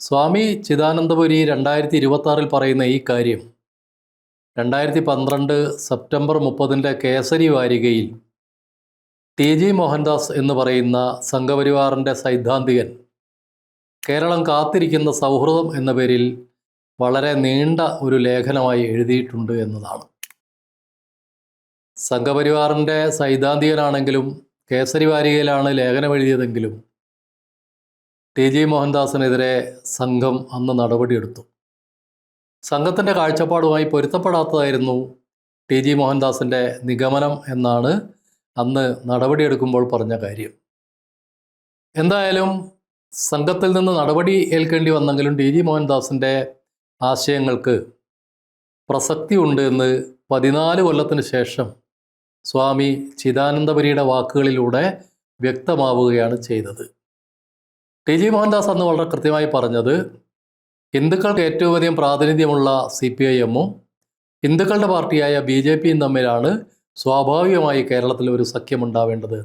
സ്വാമി ചിദാനന്ദപുരി 2026 പറയുന്ന ഈ കാര്യം 2012 സെപ്റ്റംബർ 30 കേസരി വാരികയിൽ ടി.ജി. മോഹൻദാസ് എന്ന് പറയുന്ന സംഘപരിവാറിൻ്റെ സൈദ്ധാന്തികൻ കേരളം കാത്തിരിക്കുന്ന സൗഹൃദം എന്ന പേരിൽ വളരെ നീണ്ട ഒരു ലേഖനമായി എഴുതിയിട്ടുണ്ട് എന്നതാണ്. സംഘപരിവാറിൻ്റെ സൈദ്ധാന്തികനാണെങ്കിലും കേസരി വാരികയിലാണ് ലേഖനം എഴുതിയതെങ്കിലും ടി.ജി. മോഹൻദാസിനെതിരെ സംഘം അന്ന് നടപടിയെടുത്തു. സംഘത്തിൻ്റെ കാഴ്ചപ്പാടുമായി പൊരുത്തപ്പെടാത്തതായിരുന്നു ടി.ജി. മോഹൻദാസിൻ്റെ നിഗമനം എന്നാണ് അന്ന് നടപടിയെടുക്കുമ്പോൾ പറഞ്ഞ കാര്യം. എന്തായാലും സംഘത്തിൽ നിന്ന് നടപടി ഏൽക്കേണ്ടി വന്നെങ്കിലും ടി.ജി. മോഹൻദാസിൻ്റെ ആശയങ്ങൾക്ക് പ്രസക്തി ഉണ്ട് എന്ന് 14 കൊല്ലത്തിന് ശേഷം സ്വാമി ചിദാനന്ദപുരിയുടെ വാക്കുകളിലൂടെ വ്യക്തമാവുകയാണ് ചെയ്തത്. ടി.ജി. മോഹൻദാസ് അന്ന് വളരെ കൃത്യമായി പറഞ്ഞത് ഹിന്ദുക്കൾക്ക് ഏറ്റവും അധികം പ്രാതിനിധ്യമുള്ള CPIM-ഉം ഹിന്ദുക്കളുടെ പാർട്ടിയായ BJP-യും തമ്മിലാണ് സ്വാഭാവികമായി കേരളത്തിൽ ഒരു സഖ്യമുണ്ടാവേണ്ടത്.